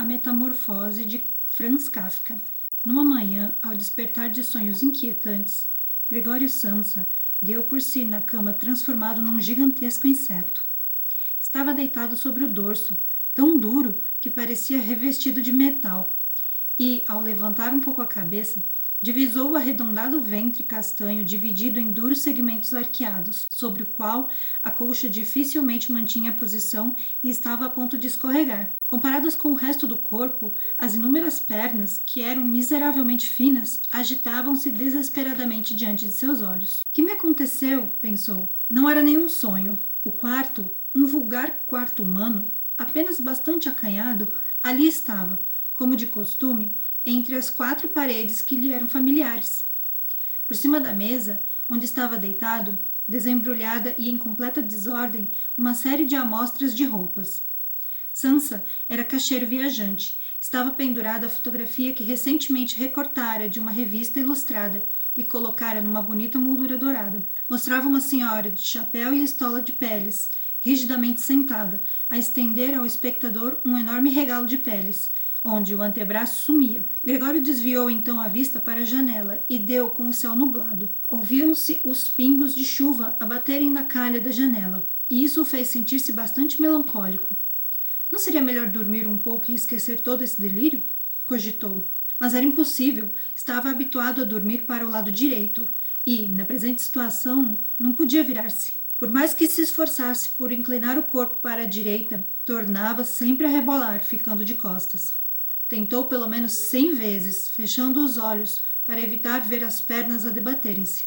A Metamorfose de Franz Kafka. Numa manhã, ao despertar de sonhos inquietantes, Gregório Samsa deu por si na cama transformado num gigantesco inseto. Estava deitado sobre o dorso, tão duro que parecia revestido de metal, e, ao levantar um pouco a cabeça, divisou o arredondado ventre castanho dividido em duros segmentos arqueados, sobre o qual a colcha dificilmente mantinha a posição e estava a ponto de escorregar. Comparadas com o resto do corpo, as inúmeras pernas, que eram miseravelmente finas, agitavam-se desesperadamente diante de seus olhos. Que me aconteceu? Pensou. Não era nenhum sonho. O quarto, um vulgar quarto humano, apenas bastante acanhado, ali estava, como de costume, entre as 4 paredes que lhe eram familiares. Por cima da mesa, onde estava deitado, desembrulhada e em completa desordem, uma série de amostras de roupas. Samsa era caixeiro viajante. Estava pendurada a fotografia que recentemente recortara de uma revista ilustrada e colocara numa bonita moldura dourada. Mostrava uma senhora de chapéu e estola de peles, rigidamente sentada, a estender ao espectador um enorme regalo de peles, onde o antebraço sumia. Gregório desviou então a vista para a janela e deu com o céu nublado. Ouviam-se os pingos de chuva a baterem na calha da janela, e isso o fez sentir-se bastante melancólico. Não seria melhor dormir um pouco e esquecer todo esse delírio? Cogitou. Mas era impossível. Estava habituado a dormir para o lado direito e, na presente situação, não podia virar-se. Por mais que se esforçasse por inclinar o corpo para a direita, tornava sempre a rebolar, ficando de costas. Tentou pelo menos 100 vezes, fechando os olhos para evitar ver as pernas a debaterem-se.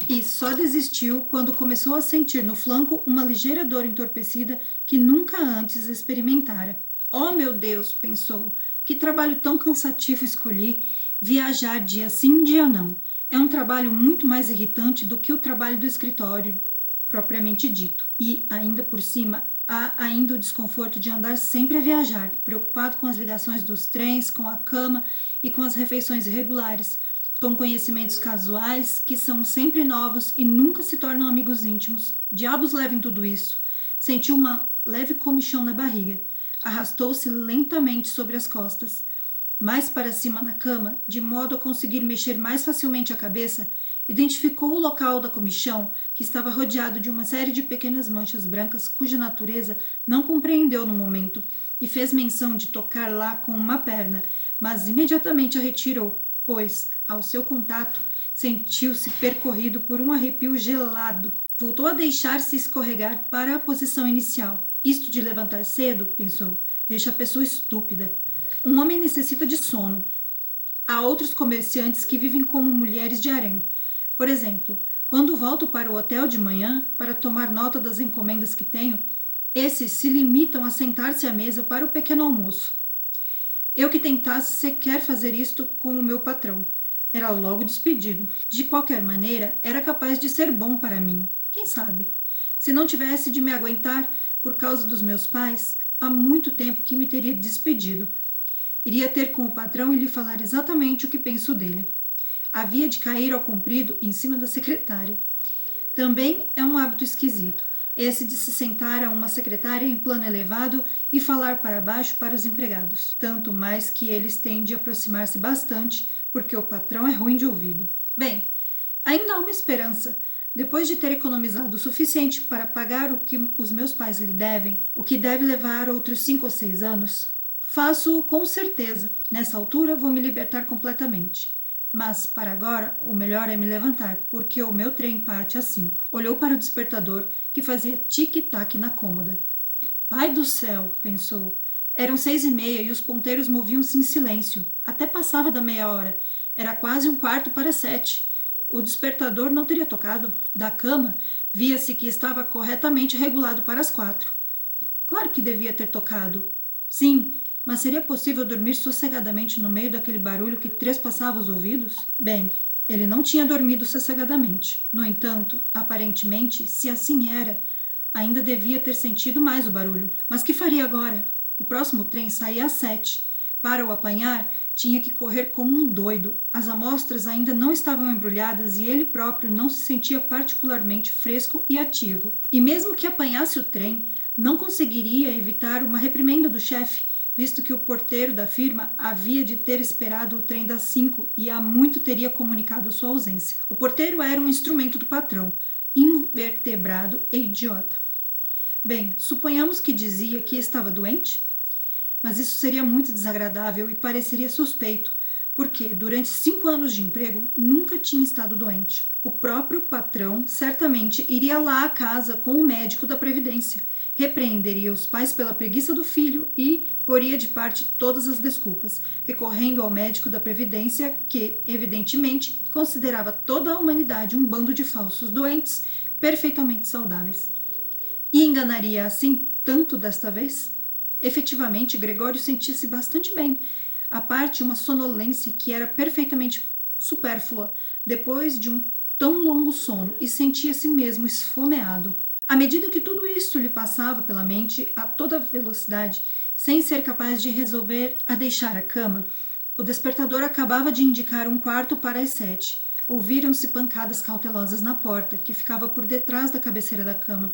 E só desistiu quando começou a sentir no flanco uma ligeira dor entorpecida que nunca antes experimentara. Oh, meu Deus, pensou, que trabalho tão cansativo escolhi, viajar dia sim, dia não. É um trabalho muito mais irritante do que o trabalho do escritório, propriamente dito. E, ainda por cima, há ainda o desconforto de andar sempre a viajar, preocupado com as ligações dos trens, com a cama e com as refeições irregulares, com conhecimentos casuais que são sempre novos e nunca se tornam amigos íntimos. Diabos levem tudo isso. Sentiu uma leve comichão na barriga. Arrastou-se lentamente sobre as costas, mais para cima na cama, de modo a conseguir mexer mais facilmente a cabeça. Identificou o local da comichão, que estava rodeado de uma série de pequenas manchas brancas cuja natureza não compreendeu no momento, e fez menção de tocar lá com uma perna, mas imediatamente a retirou, pois, ao seu contato, sentiu-se percorrido por um arrepio gelado. Voltou a deixar-se escorregar para a posição inicial. Isto de levantar cedo, pensou, deixa a pessoa estúpida. Um homem necessita de sono. Há outros comerciantes que vivem como mulheres de harém. Por exemplo, quando volto para o hotel de manhã para tomar nota das encomendas que tenho, esses se limitam a sentar-se à mesa para o pequeno almoço. Eu que tentasse sequer fazer isto com o meu patrão, era logo despedido. De qualquer maneira, era capaz de ser bom para mim. Quem sabe? Se não tivesse de me aguentar por causa dos meus pais, há muito tempo que me teria despedido. Iria ter com o patrão e lhe falar exatamente o que penso dele. Havia de cair ao comprido em cima da secretária. Também é um hábito esquisito, esse de se sentar a uma secretária em plano elevado e falar para baixo para os empregados. Tanto mais que eles têm de aproximar-se bastante, porque o patrão é ruim de ouvido. Bem, ainda há uma esperança. Depois de ter economizado o suficiente para pagar o que os meus pais lhe devem, o que deve levar outros 5 ou 6 anos, faço-o com certeza. Nessa altura vou me libertar completamente. Mas, para agora, o melhor é me levantar, porque o meu trem parte às 5. Olhou para o despertador, que fazia tic-tac na cômoda. Pai do céu, pensou. Eram 6:30 e os ponteiros moviam-se em silêncio. Até passava da meia hora. Era quase 6:45. O despertador não teria tocado. Da cama, via-se que estava corretamente regulado para as 4. Claro que devia ter tocado. Sim, mas seria possível dormir sossegadamente no meio daquele barulho que trespassava os ouvidos? Bem, ele não tinha dormido sossegadamente. No entanto, aparentemente, se assim era, ainda devia ter sentido mais o barulho. Mas que faria agora? O próximo trem saía às 7. Para o apanhar, tinha que correr como um doido. As amostras ainda não estavam embrulhadas e ele próprio não se sentia particularmente fresco e ativo. E mesmo que apanhasse o trem, não conseguiria evitar uma reprimenda do chefe, visto que o porteiro da firma havia de ter esperado o trem das 5 e há muito teria comunicado sua ausência. O porteiro era um instrumento do patrão, invertebrado e idiota. Bem, suponhamos que dizia que estava doente? Mas isso seria muito desagradável e pareceria suspeito, porque, durante 5 anos de emprego, nunca tinha estado doente. O próprio patrão certamente iria lá à casa com o médico da Previdência, repreenderia os pais pela preguiça do filho e poria de parte todas as desculpas, recorrendo ao médico da Previdência que, evidentemente, considerava toda a humanidade um bando de falsos doentes, perfeitamente saudáveis. E enganaria assim tanto desta vez? Efetivamente, Gregório sentia-se bastante bem, à parte uma sonolência que era perfeitamente supérflua depois de um tão longo sono, e sentia-se mesmo esfomeado. À medida que tudo isto lhe passava pela mente a toda velocidade, sem ser capaz de resolver a deixar a cama, o despertador acabava de indicar um quarto para as 7. Ouviram-se pancadas cautelosas na porta, que ficava por detrás da cabeceira da cama.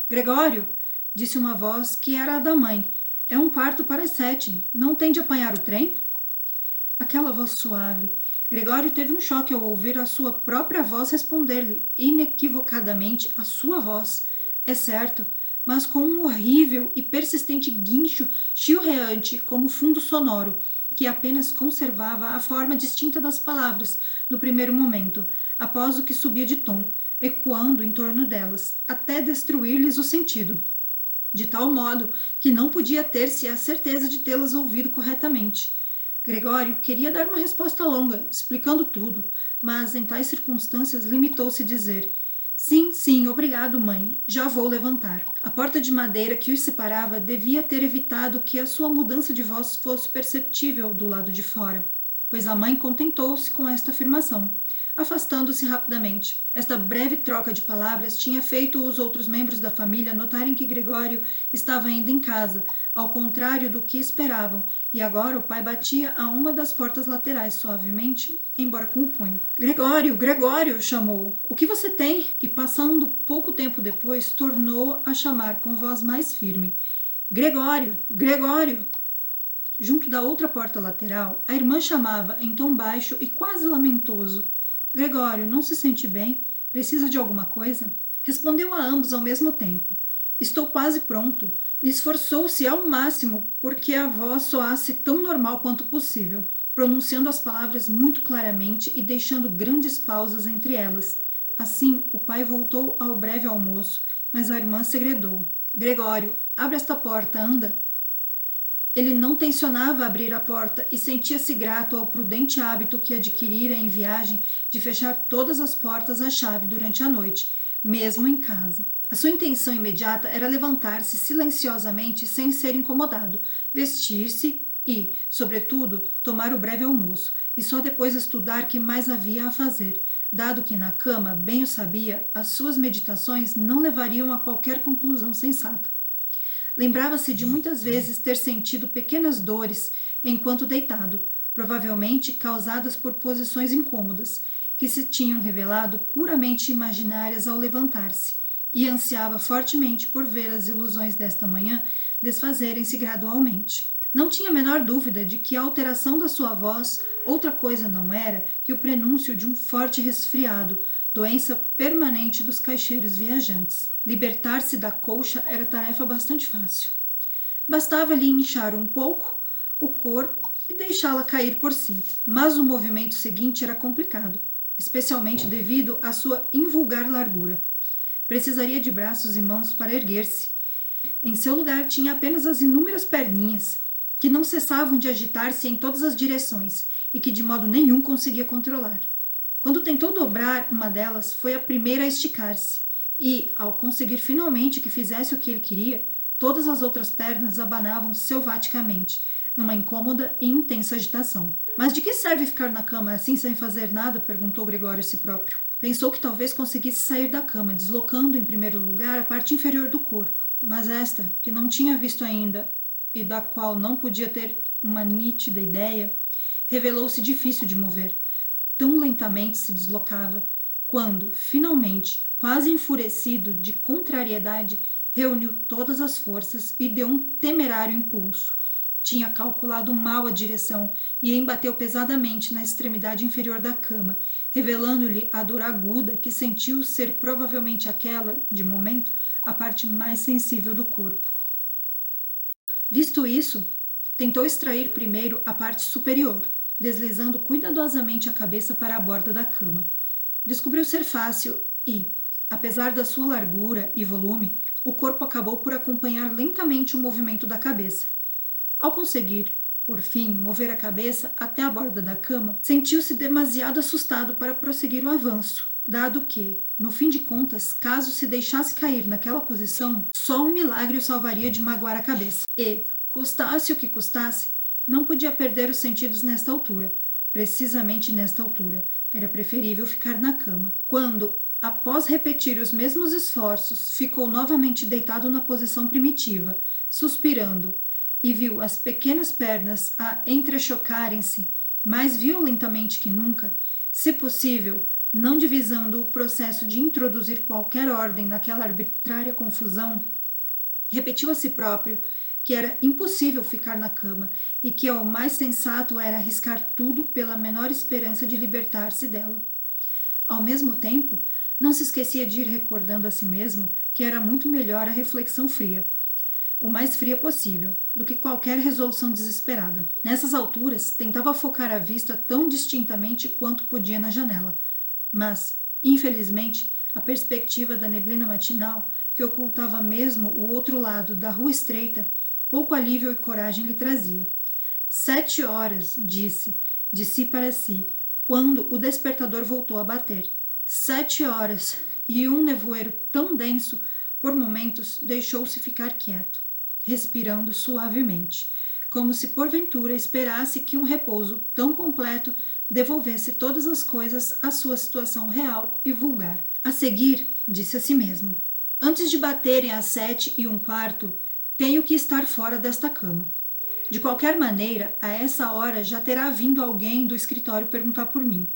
Gregório, disse uma voz que era a da mãe, é um quarto para as 7. Não tem de apanhar o trem? Aquela voz suave. Gregório teve um choque ao ouvir a sua própria voz responder-lhe, inequivocadamente a sua voz, é certo, mas com um horrível e persistente guincho chilreante como fundo sonoro, que apenas conservava a forma distinta das palavras no primeiro momento, após o que subia de tom, ecoando em torno delas, até destruir-lhes o sentido, de tal modo que não podia ter-se a certeza de tê-las ouvido corretamente. Gregório queria dar uma resposta longa, explicando tudo, mas em tais circunstâncias limitou-se a dizer: sim, sim, obrigado, mãe, já vou levantar. A porta de madeira que os separava devia ter evitado que a sua mudança de voz fosse perceptível do lado de fora, pois a mãe contentou-se com esta afirmação, afastando-se rapidamente. Esta breve troca de palavras tinha feito os outros membros da família notarem que Gregório estava ainda em casa, ao contrário do que esperavam, e agora o pai batia a uma das portas laterais suavemente, embora com o punho. Gregório, Gregório, chamou. O que você tem? E passando pouco tempo depois, tornou a chamar com voz mais firme. Gregório, Gregório. Junto da outra porta lateral, a irmã chamava em tom baixo e quase lamentoso. Gregório, não se sente bem? Precisa de alguma coisa? Respondeu a ambos ao mesmo tempo. Estou quase pronto. E esforçou-se ao máximo porque a voz soasse tão normal quanto possível, pronunciando as palavras muito claramente e deixando grandes pausas entre elas. Assim, o pai voltou ao breve almoço, mas a irmã segredou. Gregório, abre esta porta, anda. Ele não tencionava abrir a porta e sentia-se grato ao prudente hábito que adquirira em viagem de fechar todas as portas à chave durante a noite, mesmo em casa. A sua intenção imediata era levantar-se silenciosamente sem ser incomodado, vestir-se e, sobretudo, tomar o breve almoço, e só depois estudar que mais havia a fazer, dado que na cama, bem o sabia, as suas meditações não levariam a qualquer conclusão sensata. Lembrava-se de muitas vezes ter sentido pequenas dores enquanto deitado, provavelmente causadas por posições incômodas, que se tinham revelado puramente imaginárias ao levantar-se, e ansiava fortemente por ver as ilusões desta manhã desfazerem-se gradualmente. Não tinha a menor dúvida de que a alteração da sua voz outra coisa não era que o prenúncio de um forte resfriado, doença permanente dos caixeiros viajantes. Libertar-se da colcha era tarefa bastante fácil. Bastava-lhe inchar um pouco o corpo e deixá-la cair por si. Mas o movimento seguinte era complicado, especialmente devido à sua invulgar largura. Precisaria de braços e mãos para erguer-se. Em seu lugar tinha apenas as inúmeras perninhas, que não cessavam de agitar-se em todas as direções e que de modo nenhum conseguia controlar. Quando tentou dobrar uma delas, foi a primeira a esticar-se, e, ao conseguir finalmente que fizesse o que ele queria, todas as outras pernas abanavam selvaticamente, numa incômoda e intensa agitação. Mas de que serve ficar na cama assim sem fazer nada? Perguntou Gregório a si próprio. Pensou que talvez conseguisse sair da cama, deslocando em primeiro lugar a parte inferior do corpo, mas esta, que não tinha visto ainda e da qual não podia ter uma nítida ideia, revelou-se difícil de mover. Tão lentamente se deslocava, quando, finalmente, quase enfurecido de contrariedade, reuniu todas as forças e deu um temerário impulso, Tinha calculado mal a direção e embateu pesadamente na extremidade inferior da cama, revelando-lhe a dor aguda que sentiu ser provavelmente aquela, de momento, a parte mais sensível do corpo. Visto isso, tentou extrair primeiro a parte superior, deslizando cuidadosamente a cabeça para a borda da cama. Descobriu ser fácil e, apesar da sua largura e volume, o corpo acabou por acompanhar lentamente o movimento da cabeça. Ao conseguir, por fim, mover a cabeça até a borda da cama, sentiu-se demasiado assustado para prosseguir o avanço, dado que, no fim de contas, caso se deixasse cair naquela posição, só um milagre o salvaria de magoar a cabeça. E, custasse o que custasse, não podia perder os sentidos nesta altura. Precisamente nesta altura, era preferível ficar na cama. Quando, após repetir os mesmos esforços, ficou novamente deitado na posição primitiva, suspirando, e viu as pequenas pernas a entrechocarem-se mais violentamente que nunca, se possível, não divisando o processo de introduzir qualquer ordem naquela arbitrária confusão, repetiu a si próprio que era impossível ficar na cama e que o mais sensato era arriscar tudo pela menor esperança de libertar-se dela. Ao mesmo tempo, não se esquecia de ir recordando a si mesmo que era muito melhor a reflexão fria, o mais fria possível, do que qualquer resolução desesperada. Nessas alturas, tentava focar a vista tão distintamente quanto podia na janela, mas, infelizmente, a perspectiva da neblina matinal, que ocultava mesmo o outro lado da rua estreita, pouco alívio e coragem lhe trazia. 7 horas, disse, de si para si, quando o despertador voltou a bater. 7 horas, e um nevoeiro tão denso, por momentos, deixou-se ficar quieto, respirando suavemente, como se porventura esperasse que um repouso tão completo devolvesse todas as coisas à sua situação real e vulgar. A seguir, disse a si mesmo, antes de baterem às 7:15, tenho que estar fora desta cama. De qualquer maneira, a essa hora já terá vindo alguém do escritório perguntar por mim,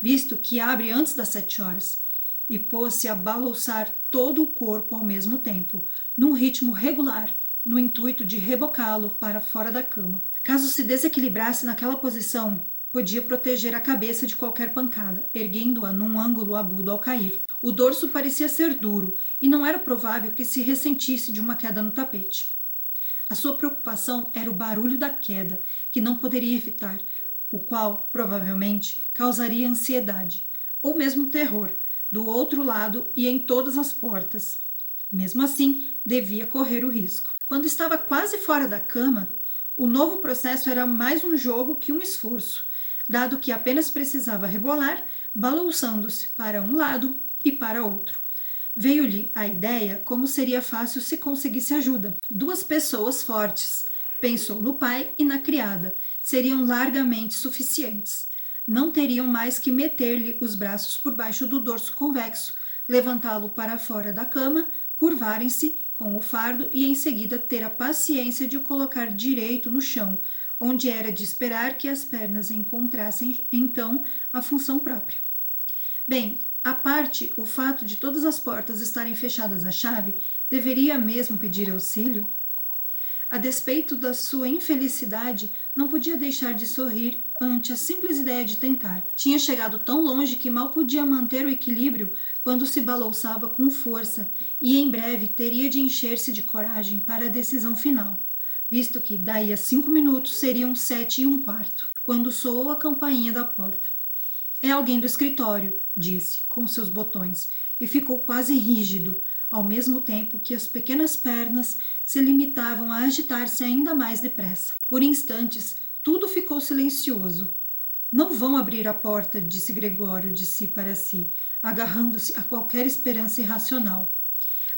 visto que abre antes das 7 horas, e pôs-se a balouçar todo o corpo ao mesmo tempo, num ritmo regular, no intuito de rebocá-lo para fora da cama. Caso se desequilibrasse naquela posição, podia proteger a cabeça de qualquer pancada, erguendo-a num ângulo agudo ao cair. O dorso parecia ser duro, e não era provável que se ressentisse de uma queda no tapete. A sua preocupação era o barulho da queda, que não poderia evitar, o qual, provavelmente, causaria ansiedade, ou mesmo terror, do outro lado e em todas as portas. Mesmo assim, devia correr o risco. Quando estava quase fora da cama, o novo processo era mais um jogo que um esforço, dado que apenas precisava rebolar, balouçando-se para um lado e para outro. Veio-lhe a ideia como seria fácil se conseguisse ajuda. 2 pessoas fortes, pensou no pai e na criada, seriam largamente suficientes. Não teriam mais que meter-lhe os braços por baixo do dorso convexo, levantá-lo para fora da cama, curvarem-se com o fardo e em seguida ter a paciência de o colocar direito no chão, onde era de esperar que as pernas encontrassem então a função própria. Bem, à parte o fato de todas as portas estarem fechadas à chave, deveria mesmo pedir auxílio? A despeito da sua infelicidade, não podia deixar de sorrir ante a simples ideia de tentar. Tinha chegado tão longe que mal podia manter o equilíbrio quando se balouçava com força, e em breve teria de encher-se de coragem para a decisão final, visto que daí a 5 minutos seriam 7:15, quando soou a campainha da porta. É alguém do escritório, disse, com seus botões, e ficou quase rígido, ao mesmo tempo que as pequenas pernas se limitavam a agitar-se ainda mais depressa. Por instantes, tudo ficou silencioso. Não vão abrir a porta, disse Gregório de si para si, agarrando-se a qualquer esperança irracional.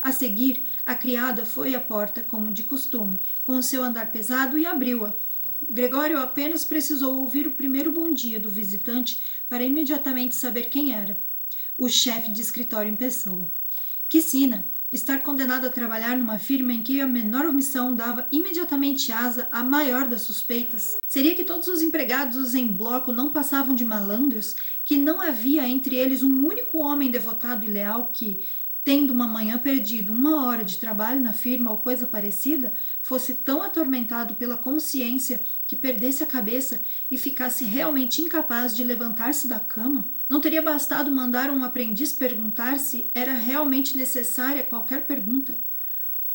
A seguir, a criada foi à porta, como de costume, com o seu andar pesado, e abriu-a. Gregório apenas precisou ouvir o primeiro bom dia do visitante para imediatamente saber quem era. O chefe de escritório em pessoa. Que sina! Estar condenado a trabalhar numa firma em que a menor omissão dava imediatamente asa à maior das suspeitas. Seria que todos os empregados em bloco não passavam de malandros, que não havia entre eles um único homem devotado e leal que, tendo uma manhã perdido 1 hora de trabalho na firma ou coisa parecida, fosse tão atormentado pela consciência que perdesse a cabeça e ficasse realmente incapaz de levantar-se da cama? Não teria bastado mandar um aprendiz perguntar se era realmente necessária qualquer pergunta?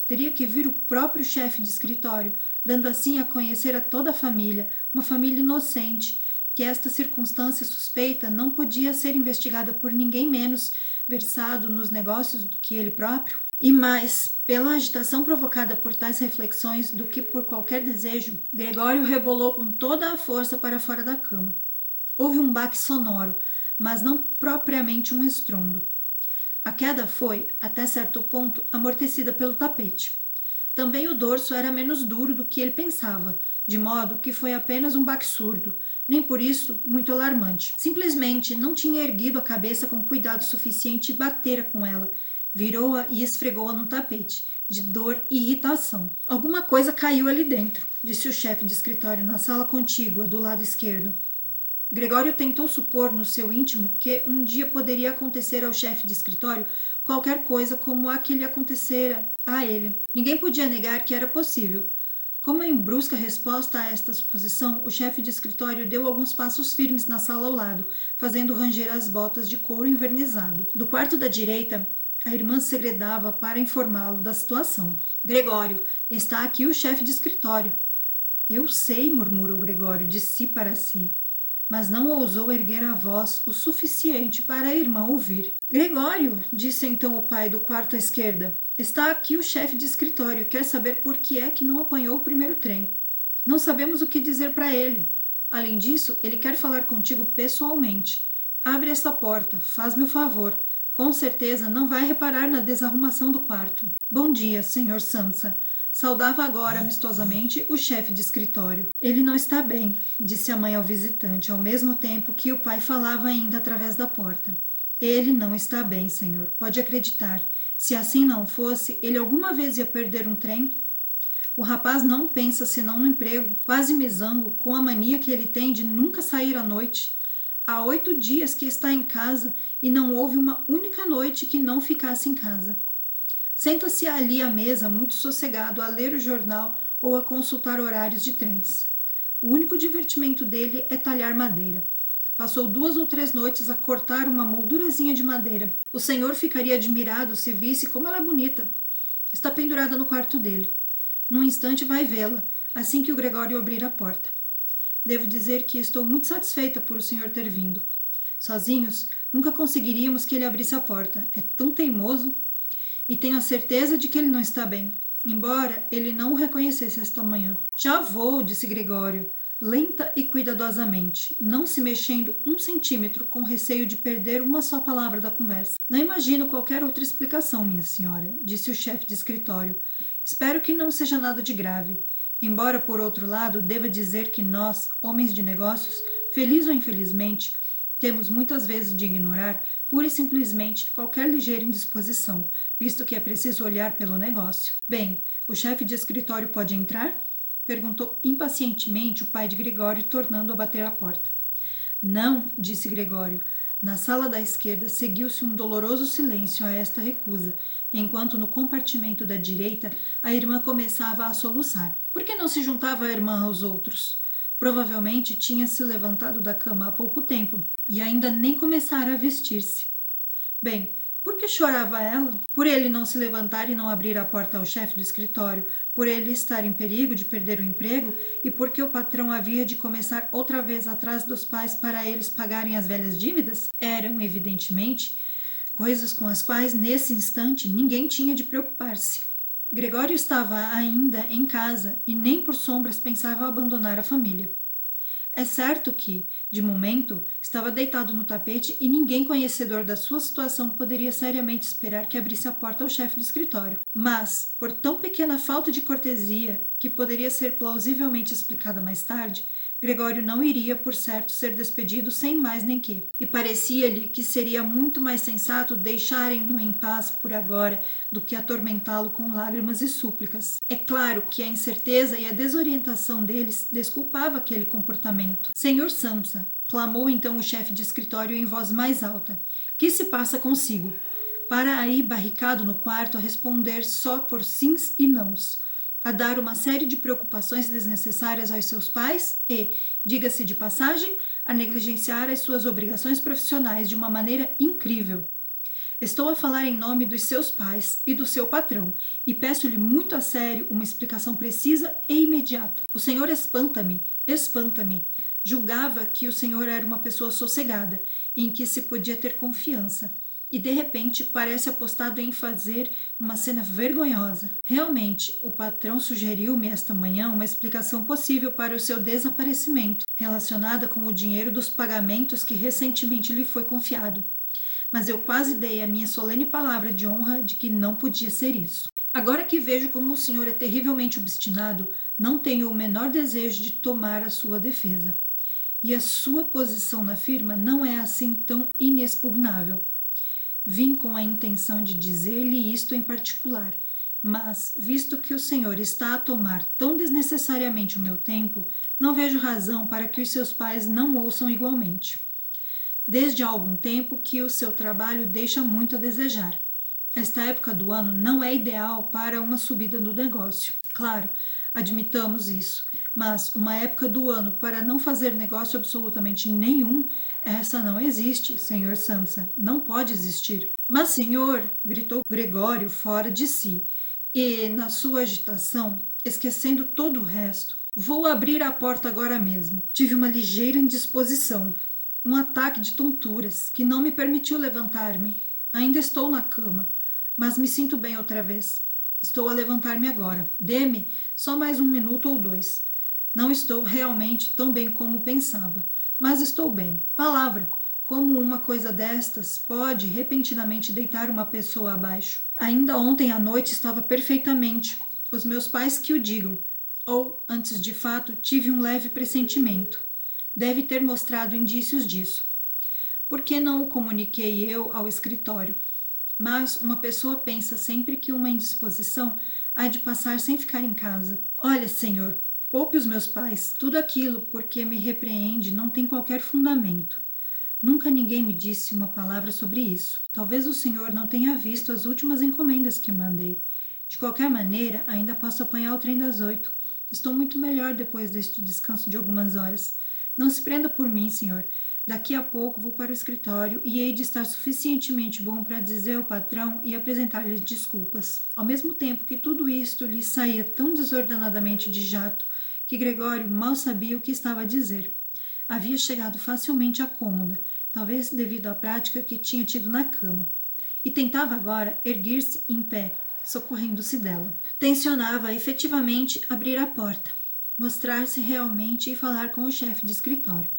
Teria que vir o próprio chefe de escritório, dando assim a conhecer a toda a família, uma família inocente, que esta circunstância suspeita não podia ser investigada por ninguém menos versado nos negócios do que ele próprio? E mais, pela agitação provocada por tais reflexões do que por qualquer desejo, Gregório rebolou com toda a força para fora da cama. Houve um baque sonoro, mas não propriamente um estrondo. A queda foi, até certo ponto, amortecida pelo tapete. Também o dorso era menos duro do que ele pensava, de modo que foi apenas um baque surdo, nem por isso muito alarmante. Simplesmente não tinha erguido a cabeça com cuidado suficiente e batera com ela. Virou-a e esfregou-a no tapete, de dor e irritação. Alguma coisa caiu ali dentro, disse o chefe de escritório na sala contígua, do lado esquerdo. Gregório tentou supor no seu íntimo que um dia poderia acontecer ao chefe de escritório qualquer coisa como a que lhe acontecera a ele. Ninguém podia negar que era possível. Como em brusca resposta a esta suposição, o chefe de escritório deu alguns passos firmes na sala ao lado, fazendo ranger as botas de couro envernizado. Do quarto da direita, a irmã segredava para informá-lo da situação. Gregório, está aqui o chefe de escritório. Eu sei, murmurou Gregório de si para si, mas não ousou erguer a voz o suficiente para a irmã ouvir. Gregório, disse então o pai do quarto à esquerda, está aqui o chefe de escritório e quer saber por que é que não apanhou o primeiro trem. Não sabemos o que dizer para ele. Além disso, ele quer falar contigo pessoalmente. Abre esta porta, faz-me o favor. Com certeza não vai reparar na desarrumação do quarto. Bom dia, senhor Samsa. Saudava agora amistosamente o chefe de escritório. Ele não está bem, disse a mãe ao visitante, ao mesmo tempo que o pai falava ainda através da porta. Ele não está bem, senhor. Pode acreditar. Se assim não fosse, ele alguma vez ia perder um trem? O rapaz não pensa senão no emprego. Quase me zango com a mania que ele tem de nunca sair à noite. Há 8 dias que está em casa e não houve uma única noite que não ficasse em casa. Senta-se ali à mesa, muito sossegado, a ler o jornal ou a consultar horários de trens. O único divertimento dele é talhar madeira. Passou 2 ou 3 noites a cortar uma moldurazinha de madeira. O senhor ficaria admirado se visse como ela é bonita. Está pendurada no quarto dele. Num instante vai vê-la, assim que o Gregório abrir a porta. Devo dizer que estou muito satisfeita por o senhor ter vindo. Sozinhos, nunca conseguiríamos que ele abrisse a porta. É tão teimoso. E tenho a certeza de que ele não está bem, embora ele não o reconhecesse esta manhã. Já vou, disse Gregório, lenta e cuidadosamente, não se mexendo 1 centímetro, com receio de perder uma só palavra da conversa. Não imagino qualquer outra explicação, minha senhora, disse o chefe de escritório. Espero que não seja nada de grave. Embora, por outro lado, deva dizer que nós, homens de negócios, feliz ou infelizmente, temos muitas vezes de ignorar pura e simplesmente qualquer ligeira indisposição, visto que é preciso olhar pelo negócio. Bem, o chefe de escritório pode entrar? Perguntou impacientemente o pai de Gregório, tornando a bater a porta. Não, disse Gregório. Na sala da esquerda seguiu-se um doloroso silêncio a esta recusa, enquanto no compartimento da direita a irmã começava a soluçar. Por que não se juntava a irmã aos outros? Provavelmente tinha se levantado da cama há pouco tempo e ainda nem começara a vestir-se. Bem, por que chorava ela? Por ele não se levantar e não abrir a porta ao chefe do escritório, por ele estar em perigo de perder o emprego e porque o patrão havia de começar outra vez atrás dos pais para eles pagarem as velhas dívidas? Eram, evidentemente, coisas com as quais, nesse instante, ninguém tinha de preocupar-se. Gregório estava ainda em casa e nem por sombras pensava abandonar a família. É certo que, de momento, estava deitado no tapete e ninguém conhecedor da sua situação poderia seriamente esperar que abrisse a porta ao chefe de escritório. Mas, por tão pequena falta de cortesia, que poderia ser plausivelmente explicada mais tarde, Gregório não iria, por certo, ser despedido sem mais nem que. E parecia-lhe que seria muito mais sensato deixarem-no em paz por agora do que atormentá-lo com lágrimas e súplicas. É claro que a incerteza e a desorientação deles desculpava aquele comportamento. Senhor Samsa, clamou então o chefe de escritório em voz mais alta. Que se passa consigo? para aí barricado no quarto a responder só por sims e nãos, a dar uma série de preocupações desnecessárias aos seus pais e, diga-se de passagem, a negligenciar as suas obrigações profissionais de uma maneira incrível. Estou a falar em nome dos seus pais e do seu patrão, e peço-lhe muito a sério uma explicação precisa e imediata. O senhor espanta-me, espanta-me. Julgava que o senhor era uma pessoa sossegada, em que se podia ter confiança. E de repente parece apostado em fazer uma cena vergonhosa. Realmente, o patrão sugeriu-me esta manhã uma explicação possível para o seu desaparecimento, relacionada com o dinheiro dos pagamentos que recentemente lhe foi confiado. Mas eu quase dei a minha solene palavra de honra de que não podia ser isso. Agora que vejo como o senhor é terrivelmente obstinado, não tenho o menor desejo de tomar a sua defesa. E a sua posição na firma não é assim tão inexpugnável. Vim com a intenção de dizer-lhe isto em particular, mas, visto que o senhor está a tomar tão desnecessariamente o meu tempo, não vejo razão para que os seus pais não ouçam igualmente. Desde há algum tempo que o seu trabalho deixa muito a desejar. Esta época do ano não é ideal para uma subida do negócio. Claro, admitamos isso, mas uma época do ano para não fazer negócio absolutamente nenhum, essa não existe, senhor Samsa, não pode existir. Mas, senhor, gritou Gregório fora de si, e, na sua agitação, esquecendo todo o resto, vou abrir a porta agora mesmo. Tive uma ligeira indisposição. Um ataque de tonturas que não me permitiu levantar-me. Ainda estou na cama, mas me sinto bem outra vez. Estou a levantar-me agora. Dê-me só mais 1 minuto ou 2. Não estou realmente tão bem como pensava, mas estou bem. Palavra, como uma coisa destas pode repentinamente deitar uma pessoa abaixo. Ainda ontem à noite estava perfeitamente. Os meus pais que o digam. Ou, antes de fato, tive um leve pressentimento. Deve ter mostrado indícios disso. Por que não o comuniquei eu ao escritório? Mas uma pessoa pensa sempre que uma indisposição há de passar sem ficar em casa. Olha, senhor, poupe os meus pais. Tudo aquilo porque me repreende não tem qualquer fundamento. Nunca ninguém me disse uma palavra sobre isso. Talvez o senhor não tenha visto as últimas encomendas que mandei. De qualquer maneira, ainda posso apanhar o trem das 8. Estou muito melhor depois deste descanso de algumas horas. Não se prenda por mim, senhor. Daqui a pouco vou para o escritório e hei de estar suficientemente bom para dizer ao patrão e apresentar-lhe desculpas. Ao mesmo tempo que tudo isto lhe saía tão desordenadamente de jato que Gregório mal sabia o que estava a dizer. Havia chegado facilmente à cômoda, talvez devido à prática que tinha tido na cama, e tentava agora erguer-se em pé, socorrendo-se dela. Tencionava efetivamente abrir a porta, mostrar-se realmente e falar com o chefe de escritório.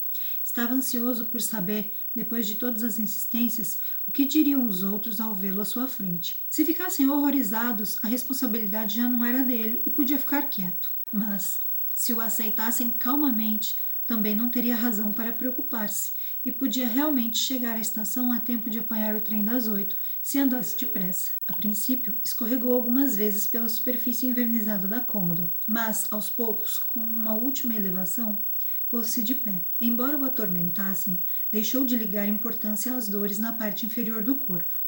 Estava ansioso por saber, depois de todas as insistências, o que diriam os outros ao vê-lo à sua frente. Se ficassem horrorizados, a responsabilidade já não era dele e podia ficar quieto. Mas, se o aceitassem calmamente, também não teria razão para preocupar-se e podia realmente chegar à estação a tempo de apanhar o trem das 8, se andasse depressa. A princípio, escorregou algumas vezes pela superfície envernizada da cômoda, mas, aos poucos, com uma última elevação, pôs-se de pé. Embora o atormentassem, deixou de ligar importância às dores na parte inferior do corpo.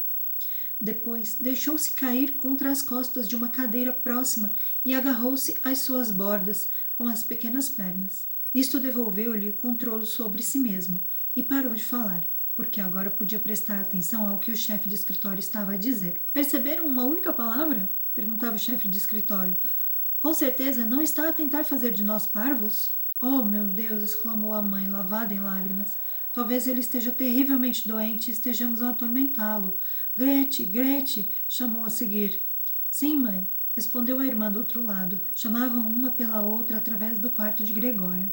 Depois, deixou-se cair contra as costas de uma cadeira próxima e agarrou-se às suas bordas com as pequenas pernas. Isto devolveu-lhe o controle sobre si mesmo e parou de falar, porque agora podia prestar atenção ao que o chefe de escritório estava a dizer. Perceberam uma única palavra? Perguntava o chefe de escritório. Com certeza não está a tentar fazer de nós parvos? Oh, meu Deus! Exclamou a mãe, lavada em lágrimas. Talvez ele esteja terrivelmente doente e estejamos a atormentá-lo. Grete, Grete! Chamou a seguir. Sim, mãe, respondeu a irmã do outro lado. Chamavam uma pela outra através do quarto de Gregório.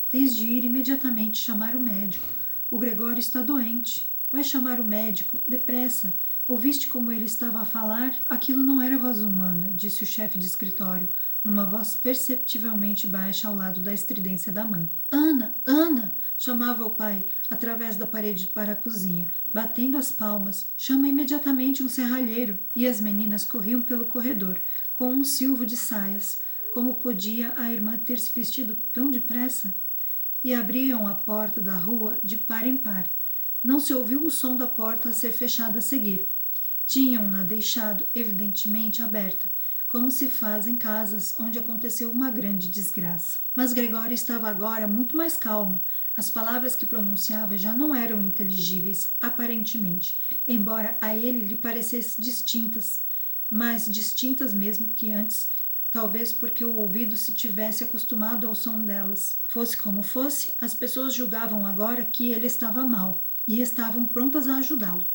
Tens de ir imediatamente chamar o médico. O Gregório está doente. Vai chamar o médico, depressa. Ouviste como ele estava a falar? Aquilo não era voz humana, disse o chefe de escritório, numa voz perceptivelmente baixa ao lado da estridência da mãe. Ana, Ana! Chamava o pai, através da parede para a cozinha, batendo as palmas. Chama imediatamente um serralheiro. E as meninas corriam pelo corredor, com um silvo de saias. Como podia a irmã ter se vestido tão depressa? E abriam a porta da rua de par em par. Não se ouviu o som da porta a ser fechada a seguir. Tinham-na deixado, evidentemente, aberta, como se faz em casas onde aconteceu uma grande desgraça. Mas Gregório estava agora muito mais calmo. As palavras que pronunciava já não eram inteligíveis, aparentemente, embora a ele lhe parecessem distintas, mais distintas mesmo que antes, talvez porque o ouvido se tivesse acostumado ao som delas. Fosse como fosse, as pessoas julgavam agora que ele estava mal e estavam prontas a ajudá-lo.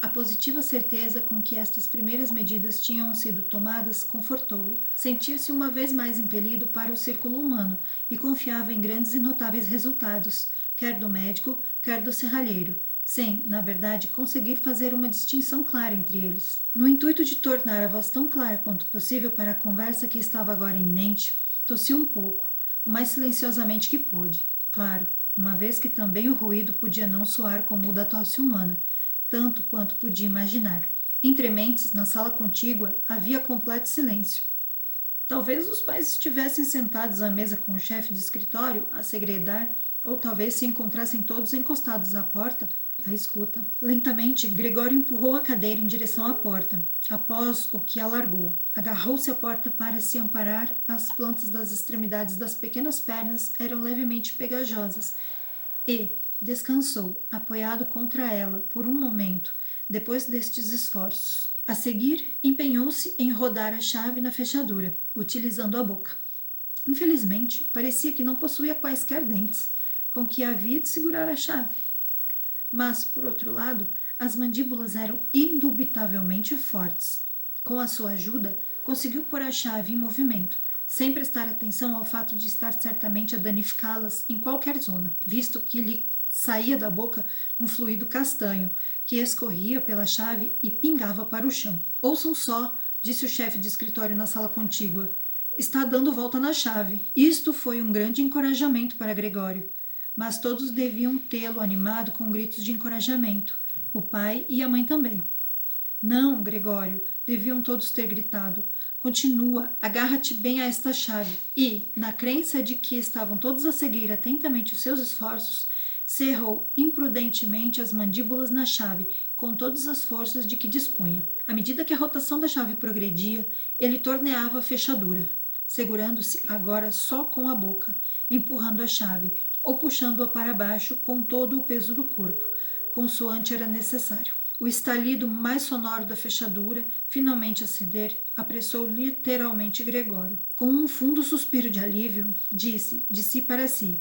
A positiva certeza com que estas primeiras medidas tinham sido tomadas confortou-o. Sentia-se uma vez mais impelido para o círculo humano e confiava em grandes e notáveis resultados, quer do médico, quer do serralheiro, sem, na verdade, conseguir fazer uma distinção clara entre eles. No intuito de tornar a voz tão clara quanto possível para a conversa que estava agora iminente, tossiu um pouco, o mais silenciosamente que pôde. Claro, uma vez que também o ruído podia não soar como o da tosse humana, tanto quanto podia imaginar. Entre mentes, na sala contígua, havia completo silêncio. Talvez os pais estivessem sentados à mesa com o chefe de escritório, a segredar, ou talvez se encontrassem todos encostados à porta, à escuta. Lentamente, Gregório empurrou a cadeira em direção à porta, após o que a largou. Agarrou-se à porta para se amparar. As plantas das extremidades das pequenas pernas eram levemente pegajosas e descansou, apoiado contra ela, por um momento, depois destes esforços. A seguir, empenhou-se em rodar a chave na fechadura, utilizando a boca. Infelizmente, parecia que não possuía quaisquer dentes, com que havia de segurar a chave. Mas, por outro lado, as mandíbulas eram indubitavelmente fortes. Com a sua ajuda, conseguiu pôr a chave em movimento, sem prestar atenção ao fato de estar certamente a danificá-las em qualquer zona, visto que lhe saía da boca um fluido castanho, que escorria pela chave e pingava para o chão. Ouçam só, disse o chefe de escritório na sala contígua. Está dando volta na chave. Isto foi um grande encorajamento para Gregório, mas todos deviam tê-lo animado com gritos de encorajamento, o pai e a mãe também. Não, Gregório, deviam todos ter gritado. Continua, agarra-te bem a esta chave. E, na crença de que estavam todos a seguir atentamente os seus esforços, cerrou imprudentemente as mandíbulas na chave com todas as forças de que dispunha. À medida que a rotação da chave progredia, ele torneava a fechadura, segurando-se agora só com a boca, empurrando a chave ou puxando-a para baixo com todo o peso do corpo, consoante era necessário. O estalido mais sonoro da fechadura, finalmente a ceder, apressou literalmente Gregório. Com um fundo suspiro de alívio, disse, de si para si,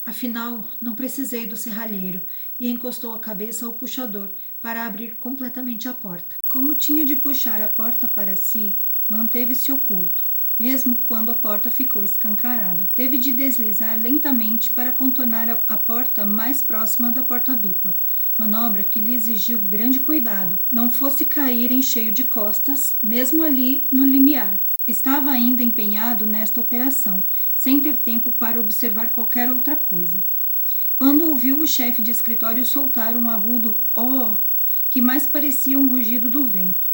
afinal, não precisei do serralheiro, e encostou a cabeça ao puxador para abrir completamente a porta. Como tinha de puxar a porta para si, manteve-se oculto, mesmo quando a porta ficou escancarada. Teve de deslizar lentamente para contornar a porta mais próxima da porta dupla, manobra que lhe exigiu grande cuidado, não fosse cair em cheio de costas, mesmo ali no limiar. Estava ainda empenhado nesta operação, sem ter tempo para observar qualquer outra coisa, quando ouviu o chefe de escritório soltar um agudo "oh", que mais parecia um rugido do vento.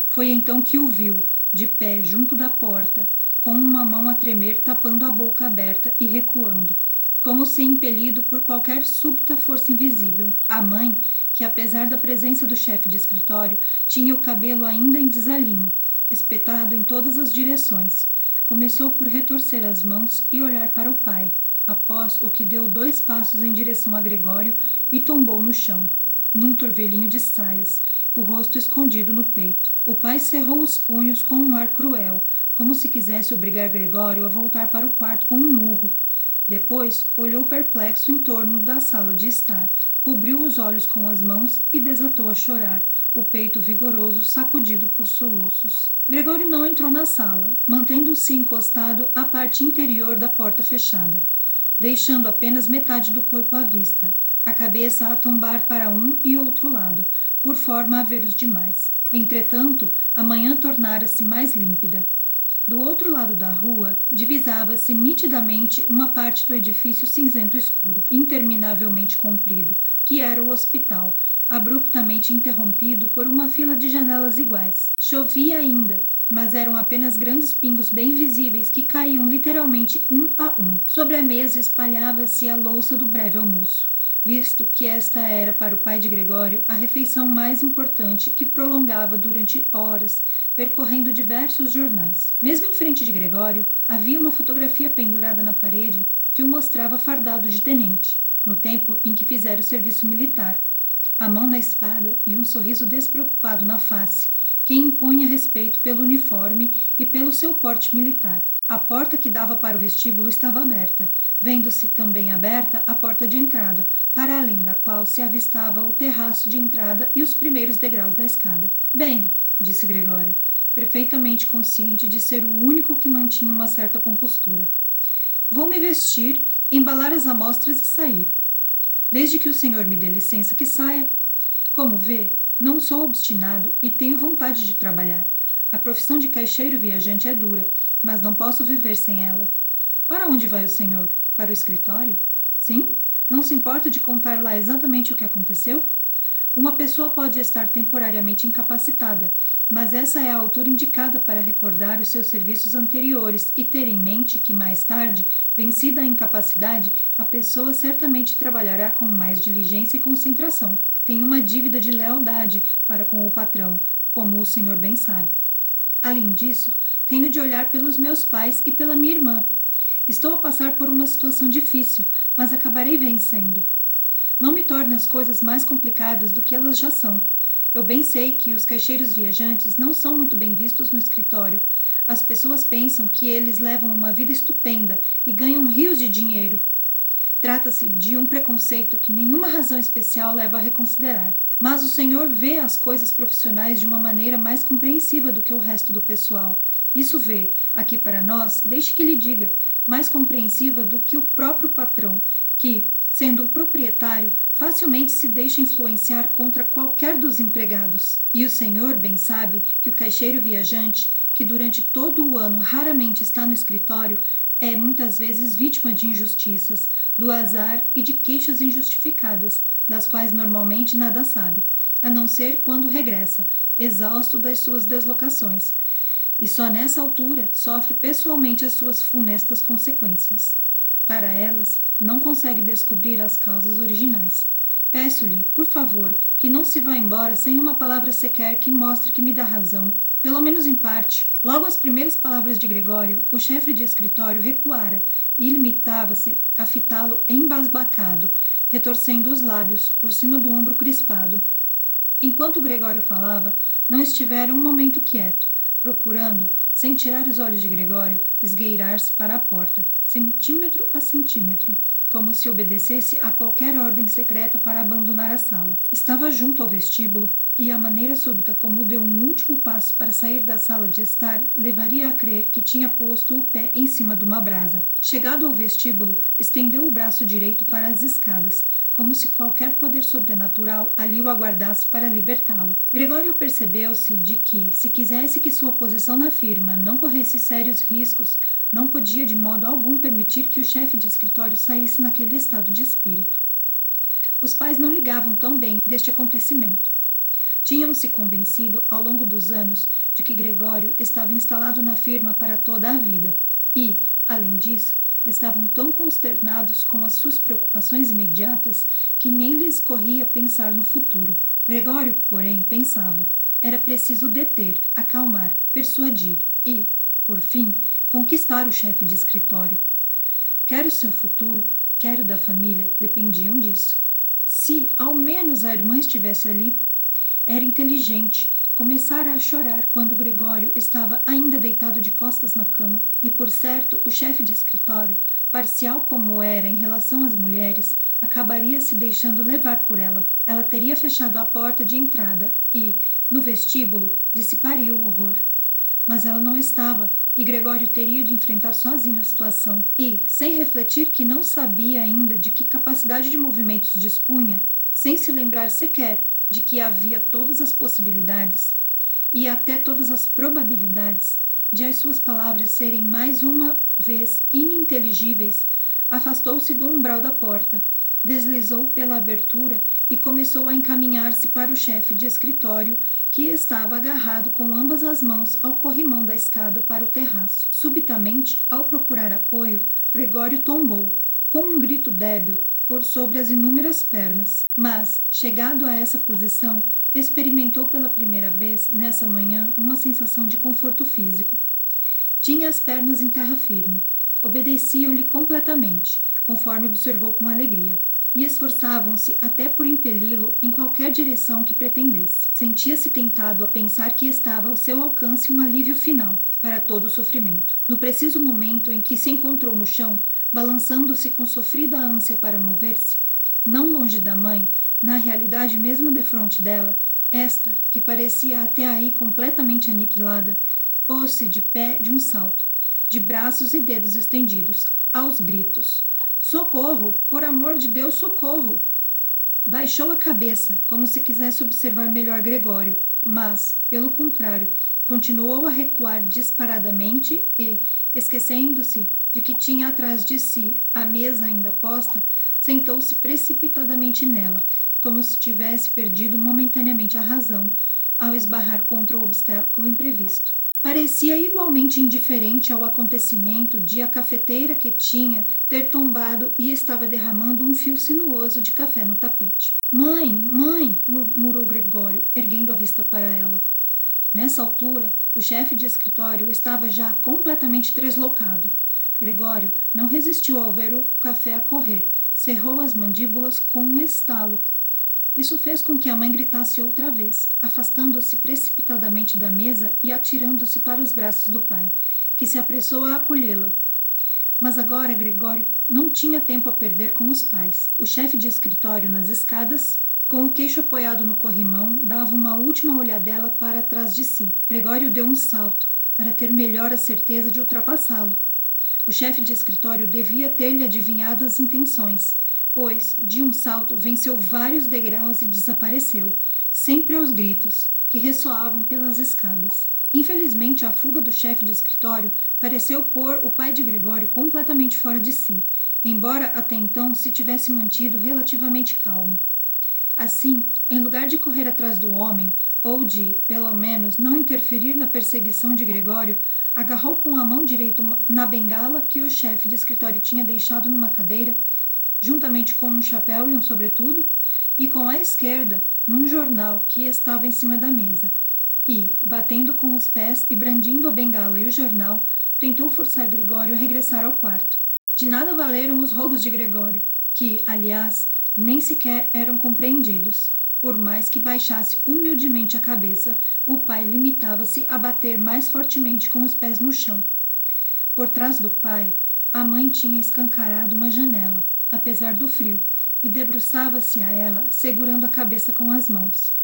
Foi então que o viu, de pé junto da porta, com uma mão a tremer, tapando a boca aberta e recuando, como se impelido por qualquer súbita força invisível. A mãe, que apesar da presença do chefe de escritório, tinha o cabelo ainda em desalinho, espetado em todas as direções, começou por retorcer as mãos e olhar para o pai, após o que deu 2 passos em direção a Gregório e tombou no chão, num turvelinho de saias, o rosto escondido no peito. O pai cerrou os punhos com um ar cruel, como se quisesse obrigar Gregório a voltar para o quarto com um murro. Depois, olhou perplexo em torno da sala de estar, cobriu os olhos com as mãos e desatou a chorar, o peito vigoroso sacudido por soluços. Gregório não entrou na sala, mantendo-se encostado à parte interior da porta fechada, deixando apenas metade do corpo à vista, a cabeça a tombar para um e outro lado, por forma a ver os demais. Entretanto, a manhã tornara-se mais límpida. Do outro lado da rua, divisava-se nitidamente uma parte do edifício cinzento escuro, interminavelmente comprido, que era o hospital, abruptamente interrompido por uma fila de janelas iguais. Chovia ainda, mas eram apenas grandes pingos bem visíveis que caíam literalmente um a um. Sobre a mesa espalhava-se a louça do breve almoço. visto que esta era para o pai de Gregório a refeição mais importante que prolongava durante horas, percorrendo diversos jornais. Mesmo em frente de Gregório, havia uma fotografia pendurada na parede que o mostrava fardado de tenente, no tempo em que fizera o serviço militar, a mão na espada e um sorriso despreocupado na face, que impunha respeito pelo uniforme e pelo seu porte militar. A porta que dava para o vestíbulo estava aberta, vendo-se também aberta a porta de entrada, para além da qual se avistava o terraço de entrada e os primeiros degraus da escada. Bem, disse Gregório, perfeitamente consciente de ser o único que mantinha uma certa compostura. Vou me vestir, embalar as amostras e sair. Desde que o senhor me dê licença que saia. Como vê, não sou obstinado e tenho vontade de trabalhar. A profissão de caixeiro viajante é dura, mas não posso viver sem ela. Para onde vai o senhor? Para o escritório? Sim? Não se importa de contar lá exatamente o que aconteceu? Uma pessoa pode estar temporariamente incapacitada, mas essa é a altura indicada para recordar os seus serviços anteriores e ter em mente que mais tarde, vencida a incapacidade, a pessoa certamente trabalhará com mais diligência e concentração. Tem uma dívida de lealdade para com o patrão, como o senhor bem sabe. Além disso, tenho de olhar pelos meus pais e pela minha irmã. Estou a passar por uma situação difícil, mas acabarei vencendo. Não me torne as coisas mais complicadas do que elas já são. Eu bem sei que os caixeiros viajantes não são muito bem vistos no escritório. As pessoas pensam que eles levam uma vida estupenda e ganham rios de dinheiro. Trata-se de um preconceito que nenhuma razão especial leva a reconsiderar. Mas o senhor vê as coisas profissionais de uma maneira mais compreensiva do que o resto do pessoal. Isso vê, aqui para nós, deixe que lhe diga, mais compreensiva do que o próprio patrão, que, sendo o proprietário, facilmente se deixa influenciar contra qualquer dos empregados. E o senhor bem sabe que o caixeiro viajante, que durante todo o ano raramente está no escritório, é muitas vezes vítima de injustiças, do azar e de queixas injustificadas, das quais normalmente nada sabe, a não ser quando regressa, exausto das suas deslocações, e só nessa altura sofre pessoalmente as suas funestas consequências. Para elas, não consegue descobrir as causas originais. Peço-lhe, por favor, que não se vá embora sem uma palavra sequer que mostre que me dá razão, pelo menos em parte. Logo às primeiras palavras de Gregório, o chefe de escritório recuara e limitava-se a fitá-lo embasbacado, retorcendo os lábios por cima do ombro crispado. Enquanto Gregório falava, não estivera um momento quieto, procurando, sem tirar os olhos de Gregório, esgueirar-se para a porta, centímetro a centímetro, como se obedecesse a qualquer ordem secreta para abandonar a sala. Estava junto ao vestíbulo, e a maneira súbita como deu um último passo para sair da sala de estar levaria a crer que tinha posto o pé em cima de uma brasa. Chegado ao vestíbulo, estendeu o braço direito para as escadas, como se qualquer poder sobrenatural ali o aguardasse para libertá-lo. Gregório percebeu-se de que, se quisesse que sua posição na firma não corresse sérios riscos, não podia de modo algum permitir que o chefe de escritório saísse naquele estado de espírito. Os pais não ligavam tão bem deste acontecimento. Tinham-se convencido, ao longo dos anos, de que Gregório estava instalado na firma para toda a vida e, além disso, estavam tão consternados com as suas preocupações imediatas que nem lhes corria pensar no futuro. Gregório, porém, pensava. Era preciso deter, acalmar, persuadir e, por fim, conquistar o chefe de escritório. Quer o seu futuro, quer o da família, dependiam disso. Se, ao menos, a irmã estivesse ali. Era inteligente, começara a chorar quando Gregório estava ainda deitado de costas na cama. E, por certo, o chefe de escritório, parcial como era em relação às mulheres, acabaria se deixando levar por ela. Ela teria fechado a porta de entrada e, no vestíbulo, dissiparia o horror. Mas ela não estava, e Gregório teria de enfrentar sozinho a situação. E, sem refletir que não sabia ainda de que capacidade de movimentos dispunha, sem se lembrar sequer de que havia todas as possibilidades e até todas as probabilidades de as suas palavras serem mais uma vez ininteligíveis, afastou-se do umbral da porta, deslizou pela abertura e começou a encaminhar-se para o chefe de escritório, que estava agarrado com ambas as mãos ao corrimão da escada para o terraço. Subitamente, ao procurar apoio, Gregório tombou, com um grito débil, por sobre as inúmeras pernas. Mas, chegado a essa posição, experimentou pela primeira vez, nessa manhã, uma sensação de conforto físico. Tinha as pernas em terra firme, obedeciam-lhe completamente, conforme observou com alegria, e esforçavam-se até por impeli-lo em qualquer direção que pretendesse. Sentia-se tentado a pensar que estava ao seu alcance um alívio final para todo o sofrimento. No preciso momento em que se encontrou no chão, balançando-se com sofrida ânsia para mover-se, não longe da mãe, na realidade mesmo defronte dela, esta, que parecia até aí completamente aniquilada, pôs-se de pé de um salto, de braços e dedos estendidos, aos gritos. Socorro! Por amor de Deus, socorro! Baixou a cabeça, como se quisesse observar melhor Gregório, mas, pelo contrário, continuou a recuar disparadamente e, esquecendo-se de que tinha atrás de si a mesa ainda posta, sentou-se precipitadamente nela, como se tivesse perdido momentaneamente a razão, ao esbarrar contra o obstáculo imprevisto. Parecia igualmente indiferente ao acontecimento de a cafeteira que tinha ter tombado e estava derramando um fio sinuoso de café no tapete. Mãe, mãe, murmurou Gregório, erguendo a vista para ela. Nessa altura, o chefe de escritório estava já completamente deslocado. Gregório não resistiu ao ver o café a correr, cerrou as mandíbulas com um estalo. Isso fez com que a mãe gritasse outra vez, afastando-se precipitadamente da mesa e atirando-se para os braços do pai, que se apressou a acolhê-la. Mas agora Gregório não tinha tempo a perder com os pais. O chefe de escritório nas escadas, com o queixo apoiado no corrimão, dava uma última olhadela para trás de si. Gregório deu um salto, para ter melhor a certeza de ultrapassá-lo. O chefe de escritório devia ter-lhe adivinhado as intenções, pois, de um salto, venceu vários degraus e desapareceu, sempre aos gritos, que ressoavam pelas escadas. Infelizmente, a fuga do chefe de escritório pareceu pôr o pai de Gregório completamente fora de si, embora até então se tivesse mantido relativamente calmo. Assim, em lugar de correr atrás do homem, ou de, pelo menos, não interferir na perseguição de Gregório, agarrou com a mão direita na bengala que o chefe de escritório tinha deixado numa cadeira, juntamente com um chapéu e um sobretudo, e com a esquerda num jornal que estava em cima da mesa, e, batendo com os pés e brandindo a bengala e o jornal, tentou forçar Gregório a regressar ao quarto. De nada valeram os rogos de Gregório, que, aliás, nem sequer eram compreendidos. Por mais que baixasse humildemente a cabeça, o pai limitava-se a bater mais fortemente com os pés no chão. Por trás do pai, a mãe tinha escancarado uma janela, apesar do frio, e debruçava-se a ela, segurando a cabeça com as mãos.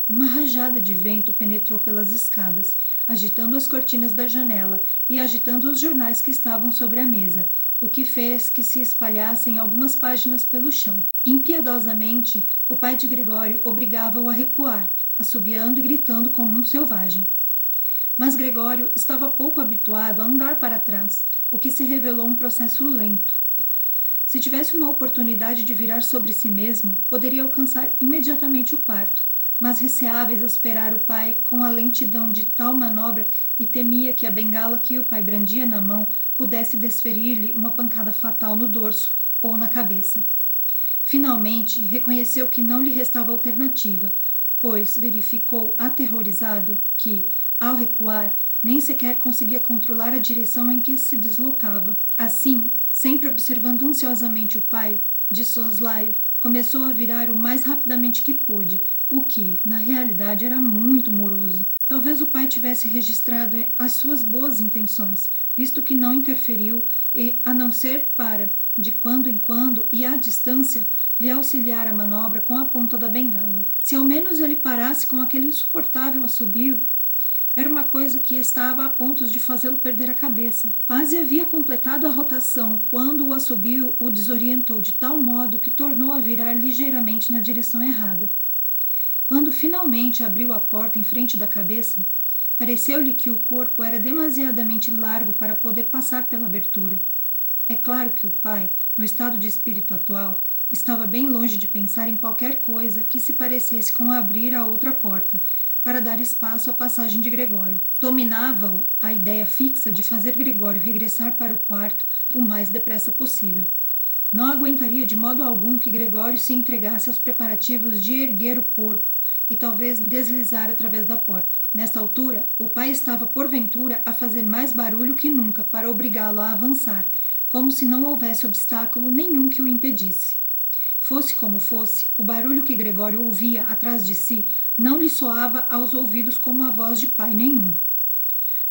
Uma rajada de vento penetrou pelas escadas, agitando as cortinas da janela e agitando os jornais que estavam sobre a mesa, o que fez que se espalhassem algumas páginas pelo chão. Impiedosamente, o pai de Gregório obrigava-o a recuar, assobiando e gritando como um selvagem. Mas Gregório estava pouco habituado a andar para trás, o que se revelou um processo lento. Se tivesse uma oportunidade de virar sobre si mesmo, poderia alcançar imediatamente o quarto, mas receava exasperar o pai com a lentidão de tal manobra e temia que a bengala que o pai brandia na mão pudesse desferir-lhe uma pancada fatal no dorso ou na cabeça. Finalmente, reconheceu que não lhe restava alternativa, pois verificou, aterrorizado, que, ao recuar, nem sequer conseguia controlar a direção em que se deslocava. Assim, sempre observando ansiosamente o pai, de soslaio, começou a virar o mais rapidamente que pôde, o que, na realidade, era muito moroso. Talvez o pai tivesse registrado as suas boas intenções, visto que não interferiu e, a não ser para, de quando em quando e à distância, lhe auxiliar a manobra com a ponta da bengala. Se ao menos ele parasse com aquele insuportável assobio, era uma coisa que estava a ponto de fazê-lo perder a cabeça. Quase havia completado a rotação quando o assobio o desorientou de tal modo que tornou a virar ligeiramente na direção errada. Quando finalmente abriu a porta em frente da cabeça, pareceu-lhe que o corpo era demasiadamente largo para poder passar pela abertura. É claro que o pai, no estado de espírito atual, estava bem longe de pensar em qualquer coisa que se parecesse com abrir a outra porta, para dar espaço à passagem de Gregório. Dominava-o a ideia fixa de fazer Gregório regressar para o quarto o mais depressa possível. Não aguentaria de modo algum que Gregório se entregasse aos preparativos de erguer o corpo e talvez deslizar através da porta. Nesta altura, o pai estava porventura a fazer mais barulho que nunca para obrigá-lo a avançar, como se não houvesse obstáculo nenhum que o impedisse. Fosse como fosse, o barulho que Gregório ouvia atrás de si não lhe soava aos ouvidos como a voz de pai nenhum.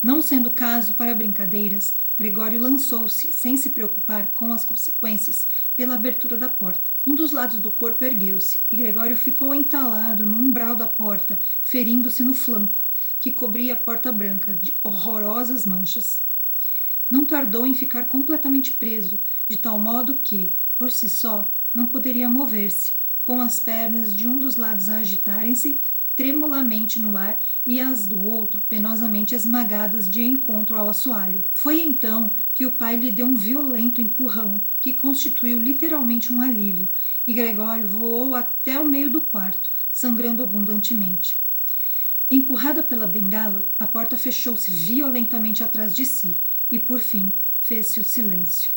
Não sendo caso para brincadeiras, Gregório lançou-se, sem se preocupar com as consequências, pela abertura da porta. Um dos lados do corpo ergueu-se, e Gregório ficou entalado no umbral da porta, ferindo-se no flanco, que cobria a porta branca de horrorosas manchas. Não tardou em ficar completamente preso, de tal modo que, por si só, não poderia mover-se, com as pernas de um dos lados a agitarem-se tremulamente no ar e as do outro penosamente esmagadas de encontro ao assoalho. Foi então que o pai lhe deu um violento empurrão, que constituiu literalmente um alívio, e Gregório voou até o meio do quarto, sangrando abundantemente. Empurrada pela bengala, a porta fechou-se violentamente atrás de si, e por fim fez-se o silêncio.